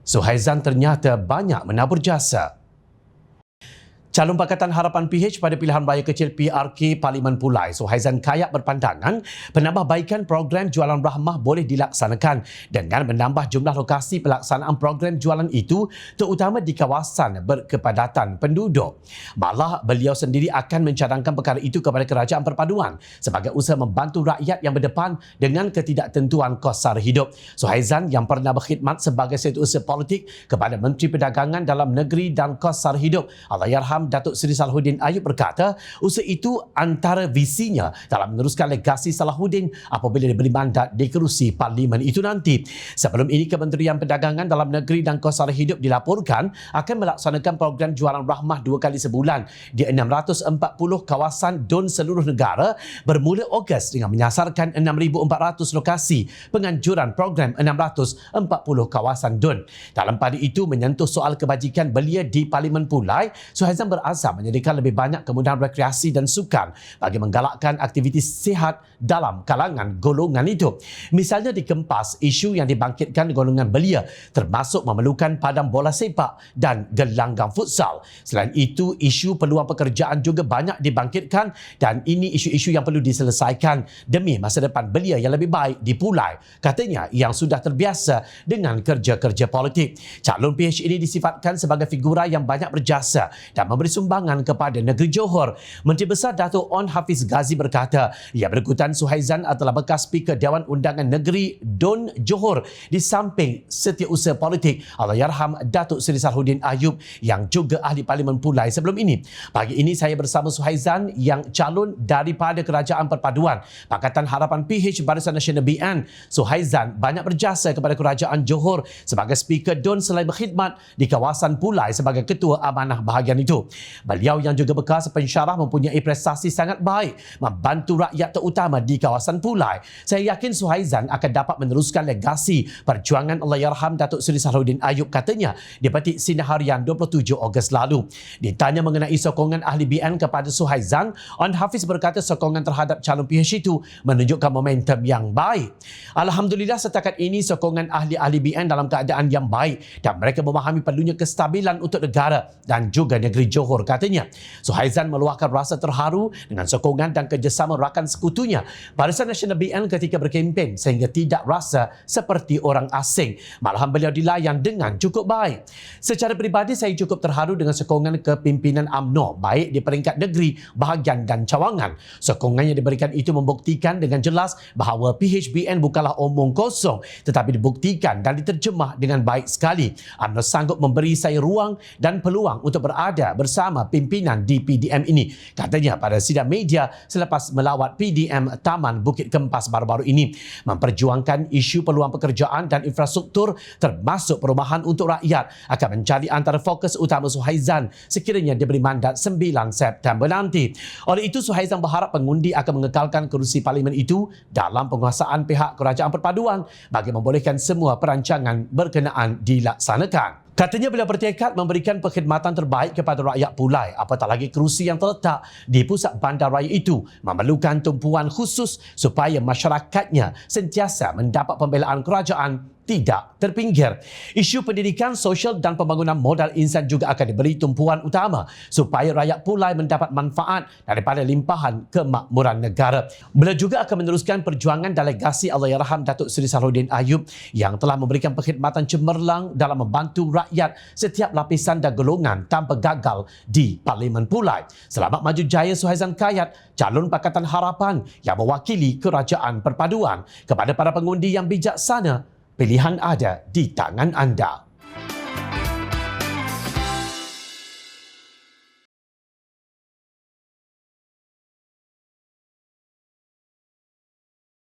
Suhaizan ternyata banyak menabur jasa. Calon Pakatan Harapan PH pada pilihan raya kecil PRK Parlimen Pulai, Suhaizan Kayat berpandangan penambahbaikan program jualan rahmah boleh dilaksanakan dengan menambah jumlah lokasi pelaksanaan program jualan itu terutama di kawasan berkepadatan penduduk. Malah beliau sendiri akan mencadangkan perkara itu kepada Kerajaan Perpaduan sebagai usaha membantu rakyat yang berdepan dengan ketidaktentuan kos sara hidup. Suhaizan yang pernah berkhidmat sebagai setiausaha politik kepada Menteri Perdagangan Dalam Negeri dan Kos Sara Hidup Allahyarham Datuk Seri Salahuddin Ayub berkata usaha itu antara visinya dalam meneruskan legasi Salahuddin apabila diberi mandat di kerusi Parlimen itu nanti. Sebelum ini Kementerian Perdagangan Dalam Negeri dan Kos Sara Hidup dilaporkan akan melaksanakan program jualan rahmah 2 kali sebulan di 640 kawasan DUN seluruh negara bermula Ogos dengan menyasarkan 6,400 lokasi penganjuran program 640 kawasan DUN. Dalam pada itu menyentuh soal kebajikan belia di Parlimen Pulai, Suhaizan berazam menyediakan lebih banyak kemudahan rekreasi dan sukan bagi menggalakkan aktiviti sihat dalam kalangan golongan itu. Misalnya di Kempas, isu yang dibangkitkan golongan belia termasuk memerlukan padang bola sepak dan gelanggang futsal. Selain itu, isu peluang pekerjaan juga banyak dibangkitkan dan ini isu-isu yang perlu diselesaikan demi masa depan belia yang lebih baik di Pulai. Katanya yang sudah terbiasa dengan kerja-kerja politik. Calon PH ini disifatkan sebagai figura yang banyak berjasa dan memberi sumbangan kepada negeri Johor. Menteri Besar Datuk On Hafiz Ghazi berkata, ia berikutan Suhaizan adalah bekas Speaker Dewan Undangan Negeri DUN Johor di samping setiausaha politik Allahyarham Datuk Seri Salahuddin Ayub yang juga ahli Parlimen Pulai sebelum ini. Pagi ini saya bersama Suhaizan yang calon daripada Kerajaan Perpaduan Pakatan Harapan PH Barisan Nasional BN. Suhaizan banyak berjasa kepada Kerajaan Johor sebagai Speaker DUN selain berkhidmat di kawasan Pulai sebagai Ketua Amanah bahagian itu. Beliau yang juga bekas pensyarah mempunyai prestasi sangat baik membantu rakyat terutama di kawasan Pulai. Saya yakin Suhaizan akan dapat meneruskan legasi perjuangan Allahyarham Datuk Seri Salahuddin Ayub, katanya di Petik Sinar Harian 27 Ogos lalu. Ditanya mengenai sokongan ahli BN kepada Suhaizan, On Hafiz berkata sokongan terhadap calon PH itu menunjukkan momentum yang baik. Alhamdulillah setakat ini sokongan ahli-ahli BN dalam keadaan yang baik dan mereka memahami perlunya kestabilan untuk negara dan juga negeri Johor, katanya. Suhaizan meluahkan rasa terharu dengan sokongan dan kerjasama rakan sekutunya Barisan Nasional BN ketika berkempen sehingga tidak rasa seperti orang asing. Malahan beliau dilayan dengan cukup baik. Secara peribadi saya cukup terharu dengan sokongan kepimpinan UMNO baik di peringkat negeri, bahagian dan cawangan. Sokongan yang diberikan itu membuktikan dengan jelas bahawa PHBN bukanlah omong kosong tetapi dibuktikan dan diterjemah dengan baik sekali. UMNO sanggup memberi saya ruang dan peluang untuk berada bersama pimpinan di PDM ini, katanya pada sidang media selepas melawat PDM Taman Bukit Kempas baru-baru ini. Memperjuangkan isu peluang pekerjaan dan infrastruktur termasuk perumahan untuk rakyat akan menjadi antara fokus utama Suhaizan sekiranya diberi mandat 9 September nanti. Oleh itu, Suhaizan berharap pengundi akan mengekalkan kerusi Parlimen itu dalam penguasaan pihak Kerajaan Perpaduan bagi membolehkan semua perancangan berkenaan dilaksanakan. Katanya beliau bertekad memberikan perkhidmatan terbaik kepada rakyat Pulai, apatah lagi kerusi yang terletak di pusat bandaraya itu memerlukan tumpuan khusus supaya masyarakatnya sentiasa mendapat pembelaan kerajaan tidak terpinggir. Isu pendidikan, sosial dan pembangunan modal insan juga akan diberi tumpuan utama supaya rakyat Pulai mendapat manfaat daripada limpahan kemakmuran negara. Beliau juga akan meneruskan perjuangan delegasi Allahyarham Datuk Seri Salahuddin Ayub yang telah memberikan perkhidmatan cemerlang dalam membantu rakyat setiap lapisan dan golongan tanpa gagal di Parlimen Pulai. Selamat maju jaya Suhaizan Kayat, calon Pakatan Harapan yang mewakili Kerajaan Perpaduan. Kepada para pengundi yang bijaksana, pilihan ada di tangan anda.